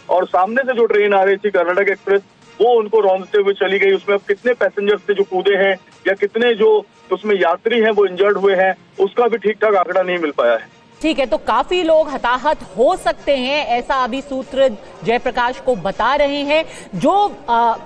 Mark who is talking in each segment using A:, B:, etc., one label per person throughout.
A: और सामने से जो ट्रेन आ रही थी कर्नाटक एक्सप्रेस वो उनको रौंदते हुए चली गई। उसमें अब कितने पैसेंजर्स थे जो कूदे हैं या कितने जो उसमें यात्री हैं वो इंजर्ड हुए हैं, उसका भी ठीक ठाक आंकड़ा नहीं मिल पाया है।
B: ठीक है, तो काफी लोग हताहत हो सकते हैं, ऐसा अभी सूत्र जयप्रकाश को बता रहे हैं। जो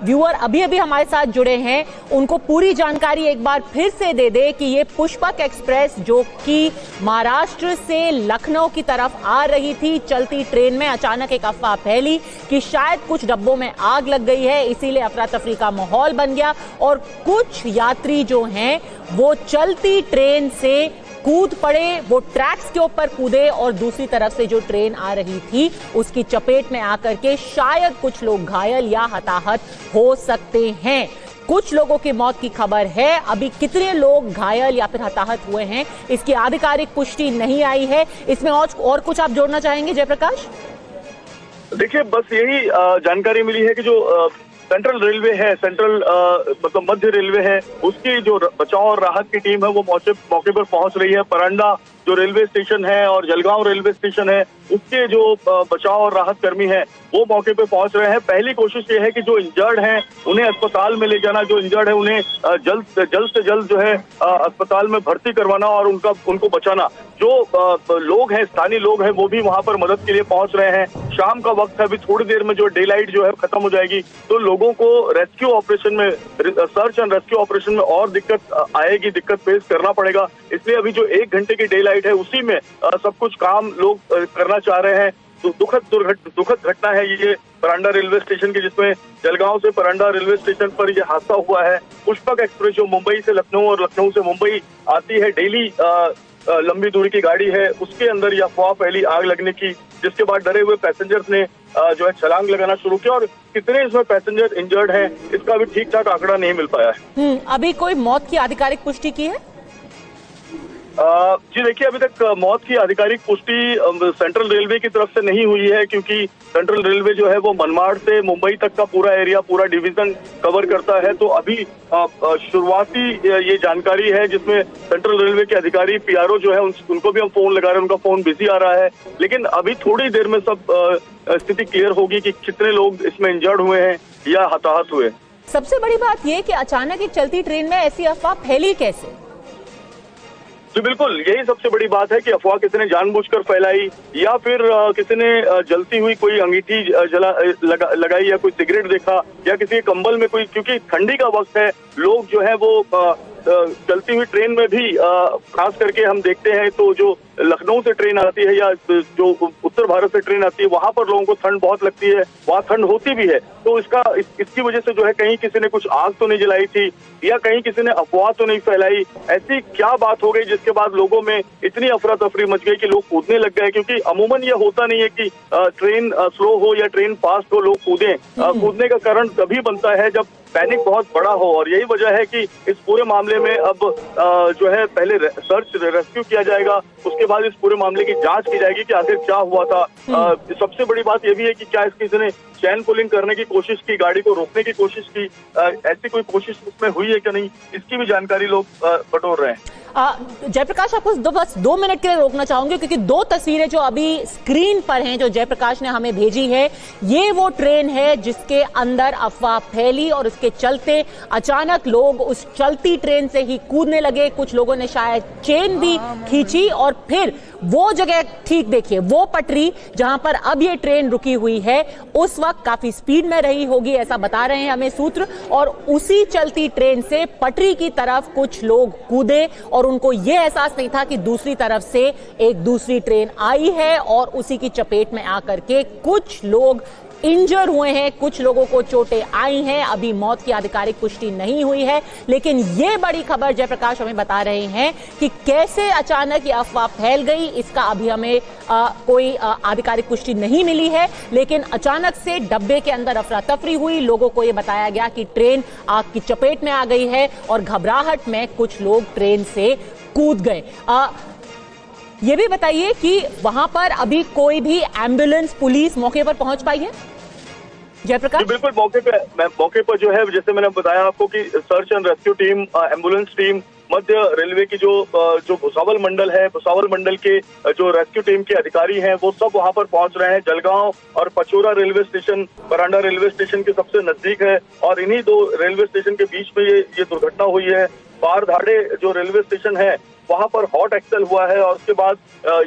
B: व्यूअर अभी अभी हमारे साथ जुड़े हैं उनको पूरी जानकारी एक बार फिर से दे दे कि ये पुष्पक एक्सप्रेस जो कि महाराष्ट्र से लखनऊ की तरफ आ रही थी, चलती ट्रेन में अचानक एक अफवाह फैली कि शायद कुछ डब्बों में आग लग गई है, इसीलिए अफरा तफरी का माहौल बन गया और कुछ यात्री जो हैं वो चलती ट्रेन से कूद पड़े, वो ट्रैक्स के ऊपर कूदे और दूसरी तरफ से जो ट्रेन आ रही थी उसकी चपेट में आकर के शायद कुछ लोग घायल या हताहत हो सकते हैं। कुछ लोगों की मौत की खबर है, अभी कितने लोग घायल या फिर हताहत हुए हैं इसकी आधिकारिक पुष्टि नहीं आई है। इसमें और कुछ आप जोड़ना चाहेंगे जयप्रकाश?
A: देखिए, बस यही जानकारी मिली है कि जो सेंट्रल रेलवे है, मतलब मध्य रेलवे है, उसकी जो बचाव और राहत की टीम है वो मौके पर पहुंच रही है। परांडा जो रेलवे स्टेशन है और जलगांव रेलवे स्टेशन है, उसके जो बचाव और राहत कर्मी हैं वो मौके पे पहुंच रहे हैं। पहली कोशिश ये है कि जो इंजर्ड हैं उन्हें अस्पताल में ले जाना, जो इंजर्ड है उन्हें जल्द से जल्द जो है अस्पताल में भर्ती करवाना और उनको बचाना। जो लोग हैं, स्थानीय लोग हैं, वो भी वहां पर मदद के लिए पहुंच रहे हैं। शाम का वक्त है, अभी थोड़ी देर में जो डे लाइट जो है खत्म हो जाएगी तो लोगों को रेस्क्यू ऑपरेशन में, सर्च एंड रेस्क्यू ऑपरेशन में और दिक्कत आएगी, दिक्कत फेस करना पड़ेगा। इसलिए अभी जो 1 घंटे की डे लाइट है उसी में सब कुछ काम लोग करना चाह रहे हैं। तो दुखद घटना है ये परांडा रेलवे स्टेशन की, जिसमें जलगांव से परांडा रेलवे स्टेशन पर ये हादसा हुआ है। पुष्पक एक्सप्रेस जो मुंबई से लखनऊ और लखनऊ से मुंबई आती है, डेली लंबी दूरी की गाड़ी है, उसके अंदर यह अफवाह फैली आग लगने की, जिसके बाद डरे हुए पैसेंजर्स ने जो है छलांग लगाना शुरू किया और कितने इसमें पैसेंजर इंजर्ड हैं इसका भी ठीक ठाक आंकड़ा नहीं मिल पाया है।
B: अभी कोई मौत की आधिकारिक पुष्टि की है?
A: जी देखिए, अभी तक मौत की आधिकारिक पुष्टि सेंट्रल रेलवे की तरफ से नहीं हुई है, क्योंकि सेंट्रल रेलवे जो है वो मनमाड़ से मुंबई तक का पूरा एरिया, पूरा डिवीजन कवर करता है। तो अभी शुरुआती ये जानकारी है जिसमें सेंट्रल रेलवे के अधिकारी पीआरओ जो है उनको भी हम फोन लगा रहे हैं, उनका फोन बिजी आ रहा है। लेकिन अभी थोड़ी देर में सब स्थिति क्लियर होगी कि कितने लोग इसमें इंजर्ड हुए हैं या हताहत हुए।
B: सबसे बड़ी बात यह कि अचानक एक चलती ट्रेन में ऐसी अफवाह फैली कैसे?
A: जी बिल्कुल, यही सबसे बड़ी बात है कि अफवाह किसी ने जानबूझकर फैलाई या फिर किसी ने जलती हुई कोई अंगीठी लगाई या कोई सिगरेट देखा या किसी के कंबल में कोई, क्योंकि ठंडी का वक्त है, लोग जो है वो चलती हुई ट्रेन में भी खास करके हम देखते हैं तो जो लखनऊ से ट्रेन आती है या जो उत्तर भारत से ट्रेन आती है वहां पर लोगों को ठंड बहुत लगती है, वहां ठंड होती भी है। तो इसकी वजह से जो है कहीं किसी ने कुछ आग तो नहीं जलाई थी या कहीं किसी ने अफवाह तो नहीं फैलाई, ऐसी क्या बात हो गई जिसके बाद लोगों में इतनी अफरा तफरी मच गई कि लोग कूदने लग गए। क्योंकि अमूमन ये होता नहीं है कि ट्रेन स्लो हो या ट्रेन फास्ट हो लोग कूदें। कूदने का कारण तभी बनता है जब पैनिक बहुत बड़ा हो, और यही वजह है कि इस पूरे मामले में अब जो है पहले सर्च रेस्क्यू किया जाएगा, उसके बाद इस पूरे मामले की जांच की जाएगी कि आखिर क्या हुआ था। सबसे बड़ी बात यह भी है कि क्या किसी ने चैन पुलिंग करने की कोशिश की, गाड़ी को रोकने की कोशिश की, ऐसी कोई कोशिश उसमें हुई है कि नहीं, इसकी भी जानकारी लोग बटोर रहे हैं।
B: जयप्रकाश, आपको बस 2 मिनट के लिए रोकना चाहूंगी क्योंकि 2 तस्वीरें जो अभी स्क्रीन पर हैं जो जयप्रकाश ने हमें भेजी है, ये वो ट्रेन है जिसके अंदर अफवाह फैली और उसके चलते अचानक लोग उस चलती ट्रेन से ही कूदने लगे। कुछ लोगों ने शायद चेन भी खींची और फिर वो जगह, ठीक देखिए वो पटरी जहां पर अब ये ट्रेन रुकी हुई है, उस वक्त काफी स्पीड में रही होगी ऐसा बता रहे हैं हमें सूत्र, और उसी चलती ट्रेन से पटरी की तरफ कुछ लोग कूदे और उनको यह एहसास नहीं था कि दूसरी तरफ से एक दूसरी ट्रेन आई है और उसी की चपेट में आकर के कुछ लोग इंजर हुए हैं, कुछ लोगों को चोटें आई हैं। अभी मौत की आधिकारिक पुष्टि नहीं हुई है, लेकिन यह बड़ी खबर जयप्रकाश हमें बता रहे हैं कि कैसे अचानक ये अफवाह फैल गई, इसका अभी हमें कोई आधिकारिक पुष्टि नहीं मिली है। लेकिन अचानक से डब्बे के अंदर अफरा तफरी हुई, लोगों को यह बताया गया कि ट्रेन आग की चपेट में आ गई है और घबराहट में कुछ लोग ट्रेन से कूद गए। ये भी बताइए कि वहां पर अभी कोई भी एम्बुलेंस, पुलिस मौके पर पहुंच पाई है? जयप्रकाश,
A: बिल्कुल मौके पर जो है, जैसे मैंने बताया आपको कि search and rescue team, ambulance team Madhya railway की जो भुसावल मंडल है, भुसावल मंडल के जो रेस्क्यू टीम के अधिकारी हैं वो सब वहां पर पहुंच रहे हैं। जलगांव और Pachora railway station Paranda railway station के सबसे नजदीक है और इन्हीं दो रेलवे स्टेशन के बीच में ये दुर्घटना हुई है। बारधाड़े जो रेलवे स्टेशन है वहां पर हॉट एक्सेल हुआ है और उसके बाद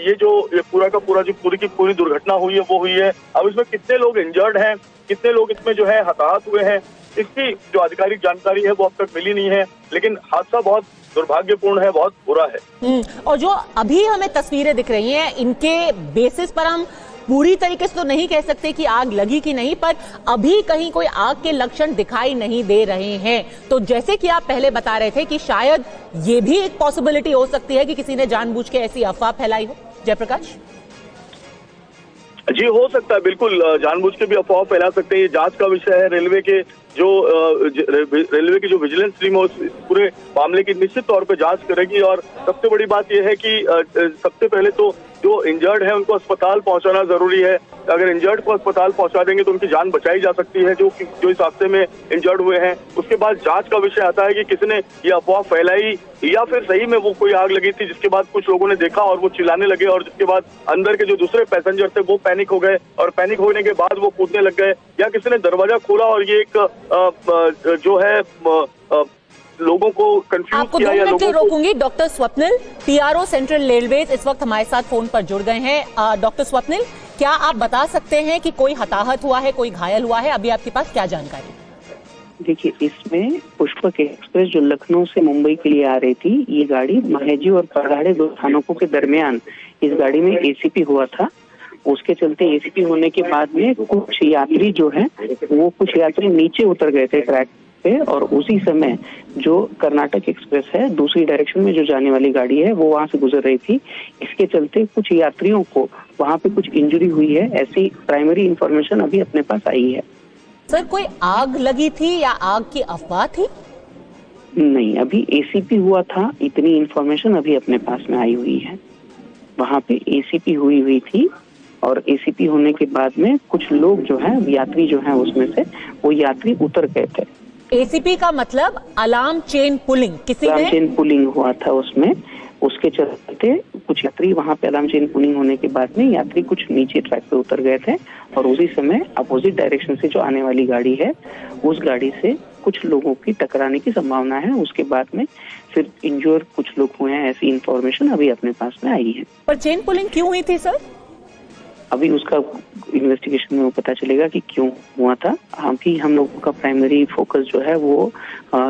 A: ये पूरा का पूरा जो पूरी दुर्घटना हुई है वो हुई है। अब इसमें कितने लोग इंजर्ड हैं, कितने लोग इसमें जो है हताहत हुए हैं, इसकी जो आधिकारिक जानकारी है वो अब तक मिली नहीं है, लेकिन हादसा बहुत दुर्भाग्यपूर्ण है, बहुत बुरा है।
B: और जो अभी हमें तस्वीरें दिख रही हैं इनके बेसिस पर हम पूरी तरीके से तो नहीं कह सकते कि आग लगी कि नहीं, पर अभी कहीं कोई आग के लक्षण दिखाई नहीं दे रहे हैं। तो जैसे कि आप पहले बता रहे थे कि शायद ये भी एक पॉसिबिलिटी हो सकती है कि किसी ने जानबूझ के ऐसी अफवाह फैलाई हो। जयप्रकाश
A: जी, हो सकता है, बिल्कुल जानबूझ के भी अफवाह फैला सकते हैं। ये जांच का विषय है। रेलवे की जो विजिलेंस टीम है उस पूरे मामले की निश्चित तौर पे जांच करेगी और सबसे बड़ी बात यह है कि सबसे पहले तो जो इंजर्ड है उनको अस्पताल पहुंचाना जरूरी है। अगर इंजर्ड को अस्पताल पहुंचा देंगे तो उनकी जान बचाई जा सकती है जो इस हादसे में इंजर्ड हुए हैं। उसके बाद जांच का विषय आता है कि किसने ये अफवाह फैलाई या फिर सही में वो कोई आग लगी थी जिसके बाद कुछ लोगों ने देखा और वो चिल्लाने लगे और जिसके बाद अंदर के जो दूसरे पैसेंजर थे वो पैनिक हो गए और पैनिक होने के बाद वो कूदने लग गए, या किसी ने दरवाजा खोला और ये एक जो है लोगों को कंफ्यूज किया। या लोगों को
B: रोकूंगी। Doctor Swapnil, PRO central railways इस वक्त हमारे साथ फोन पर जुड़ गए हैं। डॉक्टर स्वप्निल, क्या आप बता सकते हैं कि कोई हताहत हुआ है, कोई घायल हुआ है? अभी आपके पास क्या जानकारी?
C: देखिए, इसमें पुष्पक एक्सप्रेस जो लखनऊ से मुंबई के लिए आ रही थी, ये गाड़ी महाजी और पराड़े दो स्थानकों के दरमियान इस गाड़ी में एसीपी हुआ था। उसके चलते एसीपी होने के बाद में कुछ यात्री जो है वो कुछ यात्री नीचे उतर गए थे ट्रैक पे और उसी समय जो कर्नाटक एक्सप्रेस है दूसरी डायरेक्शन में जो जाने वाली गाड़ी है वो वहां से गुजर रही थी। इसके चलते कुछ यात्रियों को वहां पे कुछ इंजरी हुई है, ऐसी प्राइमरी इंफॉर्मेशन अभी अपने पास आई है।
B: सर, कोई आग लगी थी या आग की अफवाह थी?
C: नहीं, अभी एसीपी हुआ था, इतनी इंफॉर्मेशन अभी अपने पास में आई हुई है। वहां पे एसीपी हुई थी और एसीपी होने के बाद में कुछ लोग जो है यात्री जो है उसमें से वो यात्री उतर गए थे।
B: एसीपी का मतलब अलार्म चेन पुलिंग, किसी ने
C: चेन पुलिंग हुआ था उसमें। उसके चलते कुछ यात्री वहां पे अलार्म चेन पुलिंग होने के बाद में यात्री कुछ नीचे ट्रैक पे उतर गए थे और उसी समय अपोजिट डायरेक्शन से जो आने वाली गाड़ी है उस गाड़ी से कुछ लोगों की टकराने की संभावना है। उसके बाद में फिर इंजोर कुछ लोग हुए हैं, ऐसी इंफॉर्मेशन अभी अपने पास में आई है।
B: पर चेन पुलिंग क्यों हुई थी सर?
C: अभी उसका इन्वेस्टिगेशन में वो पता चलेगा कि क्यों हुआ था। अभी हम लोगों का प्राइमरी फोकस जो है वो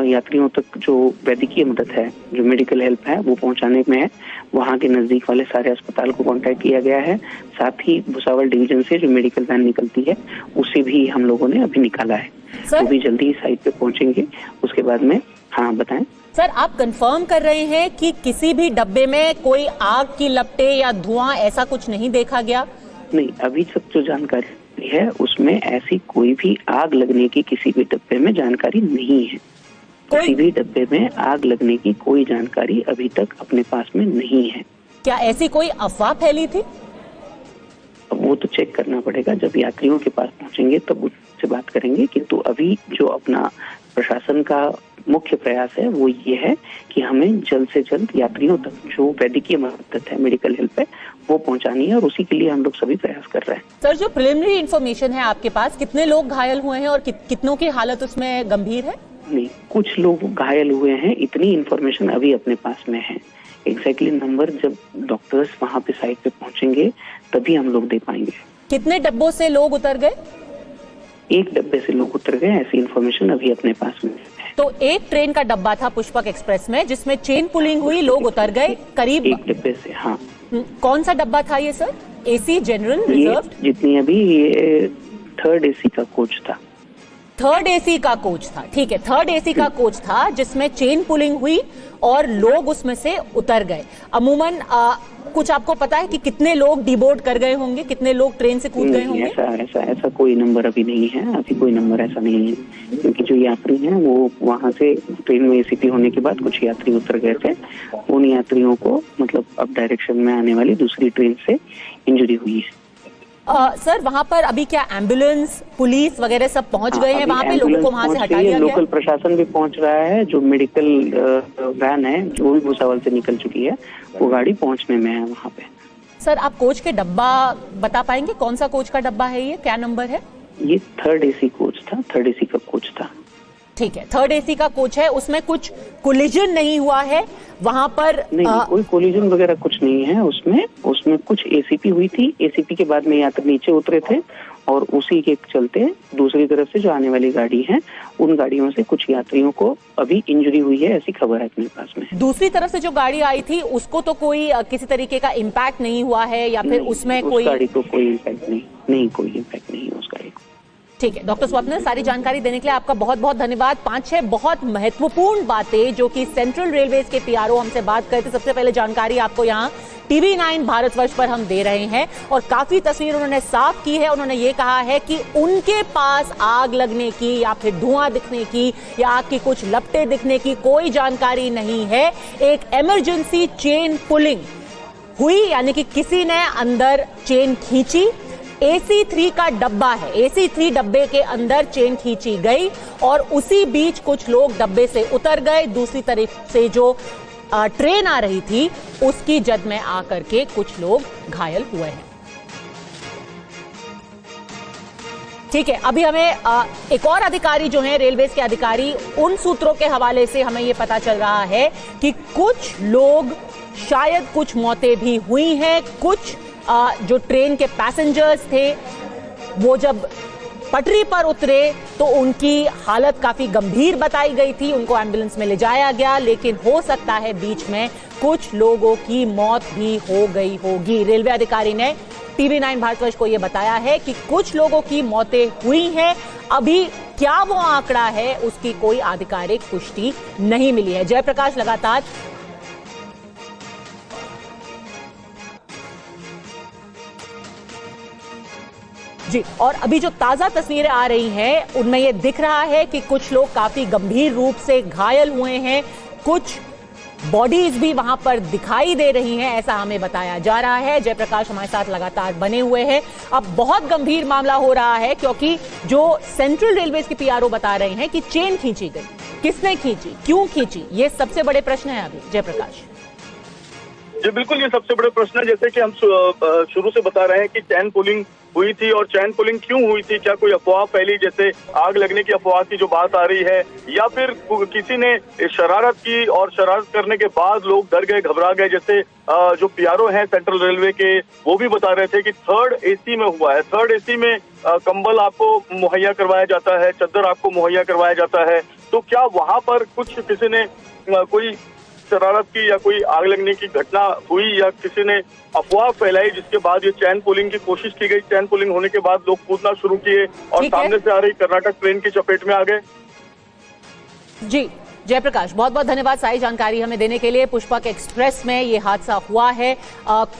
C: यात्रियों तक जो वैद्यकीय मदद है, जो मेडिकल हेल्प है वो पहुंचाने में है। वहां के नजदीक वाले सारे अस्पताल को कांटेक्ट किया गया है। साथ ही भुसावल डिवीजन से जो मेडिकल वैन निकलती है उसे भी हम लोगों ने अभी निकाला है। वो भी जल्दी ही साइट पे पहुंचेंगे। उसके बाद में हाँ बताएं
B: सर, आप कंफर्म कर रहे हैं कि किसी भी डब्बे में कोई आग की लपटें या धुआं ऐसा कुछ नहीं देखा गया?
C: नहीं, अभी तक जो जानकारी है उसमें ऐसी कोई भी आग लगने की किसी भी डब्बे में जानकारी नहीं है। किसी भी डब्बे में आग लगने की कोई जानकारी अभी तक अपने पास में नहीं है।
B: क्या ऐसी कोई अफवाह फैली थी?
C: अब वो तो चेक करना पड़ेगा, जब यात्रियों के पास पहुंचेंगे तब उससे बात करेंगे। किंतु अभी जो अपना प्रशासन का मुख्य प्रयास है वो ये है कि हमें जल्द से जल्द यात्रियों तक जो वैद्यकीय मदद है, मेडिकल हेल्प है वो पहुंचानी है और उसी के लिए हम लोग सभी प्रयास कर रहे हैं।
B: सर, जो प्रिलिमिनरी इन्फॉर्मेशन है आपके पास, कितने लोग घायल हुए हैं और कितनों की हालत उसमें गंभीर है?
C: नहीं, कुछ लोग घायल हुए हैं, इतनी इन्फॉर्मेशन अभी अपने पास में है। एग्जैक्टली नंबर जब डॉक्टर्स वहाँ पे साइट पे पहुंचेंगे तभी हम लोग दे पाएंगे।
B: कितने डब्बों से लोग उतर गए?
C: एक डब्बे से लोग उतर गए, ऐसी इन्फॉर्मेशन अभी अपने पास में है।
B: तो एक ट्रेन का डब्बा था पुष्पक एक्सप्रेस में जिसमें चेन पुलिंग हुई, लोग उतर गए करीब
C: एक डब्बे से। हाँ,
B: कौन सा डब्बा था ये सर? AC, general, reserve?
C: जितनी अभी ये थर्ड एसी का कोच था।
B: थर्ड एसी का कोच था, ठीक है, थर्ड एसी का कोच था जिसमें चेन पुलिंग हुई और लोग उसमें से उतर गए। अमूमन कुछ आपको पता है कि कितने लोग डिबोर्ड कर गए होंगे, कितने लोग ट्रेन से कूद गए होंगे?
C: ऐसा कोई नंबर अभी नहीं है। अभी कोई नंबर ऐसा नहीं है क्योंकि जो यात्री हैं वो वहां से ट्रेन में एसीपी होने के बाद कुछ यात्री उतर गए थे। उन यात्रियों को मतलब अब डायरेक्शन में आने वाली दूसरी ट्रेन से इंजरी हुई है।
B: सर वहां पर अभी क्या एम्बुलेंस पुलिस वगैरह सब पहुंच गए हैं वहां पे, लोगों को वहां से हटा दिया गया?
C: लोकल प्रशासन भी पहुंच रहा है, जो मेडिकल वैन है जो भी भुसावल से निकल चुकी है वो गाड़ी पहुंचने में है वहां पे।
B: सर आप कोच के डब्बा बता पाएंगे, कौन सा कोच का डब्बा है ये, क्या नंबर है?
C: ये 3rd AC कोच था, 3rd AC का कोच था।
B: ठीक है, 3rd AC का कोच है, उसमें कुछ कोलिजन नहीं हुआ है वहां पर?
C: नहीं, कोई कोलिजन वगैरह कुछ नहीं है उसमें कुछ ACP हुई थी, ACP के बाद में यात्री नीचे उतरे थे और उसी के चलते दूसरी तरफ से जो आने वाली गाड़ी है उन गाड़ियों से कुछ यात्रियों को अभी इंजरी हुई है, ऐसी खबर है अपने पास में।
B: दूसरी तरफ से जो गाड़ी आई थी उसको तो कोई किसी तरीके का इम्पैक्ट नहीं हुआ है या फिर उसमें कोई?
C: गाड़ी को कोई इम्पैक्ट नहीं, कोई इम्पैक्ट नहीं है उस गाड़ी को।
B: ठीक है डॉक्टर स्वप्निल, सारी जानकारी देने के लिए आपका बहुत बहुत धन्यवाद। 5-6 बहुत महत्वपूर्ण बातें जो कि सेंट्रल रेलवेज के PRO हमसे बात करते, सबसे पहले जानकारी आपको यहाँ TV9 भारतवर्ष पर हम दे रहे हैं और काफी तस्वीर उन्होंने साफ की है। उन्होंने ये कहा है कि उनके पास आग लगने की या फिर धुआं दिखने की या आग की कुछ लपटें दिखने की कोई जानकारी नहीं है। एक इमरजेंसी चेन पुलिंग हुई, यानी कि किसी ने अंदर चेन खींची, AC3 का डब्बा है, AC3 डब्बे के अंदर चेन खींची गई और उसी बीच कुछ लोग डब्बे से उतर गए। दूसरी तरफ से जो ट्रेन आ रही थी उसकी जद में आकर के कुछ लोग घायल हुए हैं। ठीक है, अभी हमें एक और अधिकारी जो हैं रेलवे के अधिकारी, उन सूत्रों के हवाले से हमें यह पता चल रहा है कि कुछ लोग, शायद कुछ मौतें भी हुई हैं। कुछ जो ट्रेन के पैसेंजर्स थे वो जब पटरी पर उतरे तो उनकी हालत काफी गंभीर बताई गई थी, उनको एम्बुलेंस में ले जाया गया, लेकिन हो सकता है बीच में कुछ लोगों की मौत भी हो गई होगी। रेलवे अधिकारी ने TV9 भारतवर्ष को यह बताया है कि कुछ लोगों की मौतें हुई हैं। अभी क्या वो आंकड़ा है उसकी कोई आधिकारिक पुष्टि नहीं मिली है। जयप्रकाश लगातार जी, और अभी जो ताजा तस्वीरें आ रही हैं उनमें यह दिख रहा है कि कुछ लोग काफी गंभीर रूप से घायल हुए हैं, कुछ बॉडीज भी वहां पर दिखाई दे रही हैं, ऐसा हमें बताया जा रहा है। जयप्रकाश हमारे साथ लगातार बने हुए हैं। अब बहुत गंभीर मामला हो रहा है क्योंकि जो सेंट्रल रेलवेज के PRO बता रहे हैं कि चेन खींची गई, किसने खींची, क्यों खींची, ये सबसे बड़े प्रश्न है अभी। जयप्रकाश
A: जी बिल्कुल, ये सबसे बड़े प्रश्न है। जैसे कि हम शुरू से बता रहे हैं कि चैन पुलिंग हुई थी और चैन पुलिंग क्यों हुई थी, क्या कोई अफवाह फैली, जैसे आग लगने की अफवाह की जो बात आ रही है, या फिर किसी ने शरारत की और शरारत करने के बाद लोग डर गए, घबरा गए। जैसे जो PRO हैं सेंट्रल रेलवे के, वो भी बता रहे थे कि 3rd AC में हुआ है। 3rd AC में कंबल आपको मुहैया करवाया जाता है, चद्दर आपको मुहैया करवाया जाता है, तो क्या वहां पर कुछ किसी ने कोई शरारत की या कोई आग लगने की घटना हुई या किसी ने अफवाह फैलाई, जिसके बाद ये चैन पुलिंग की कोशिश की गई। चैन पुलिंग होने के बाद लोग कूदना शुरू किए और सामने से आ रही कर्नाटक ट्रेन की चपेट में आ गए।
B: जी जयप्रकाश, बहुत बहुत धन्यवाद सारी जानकारी हमें देने के लिए। पुष्पक एक्सप्रेस में ये हादसा हुआ है। कुछ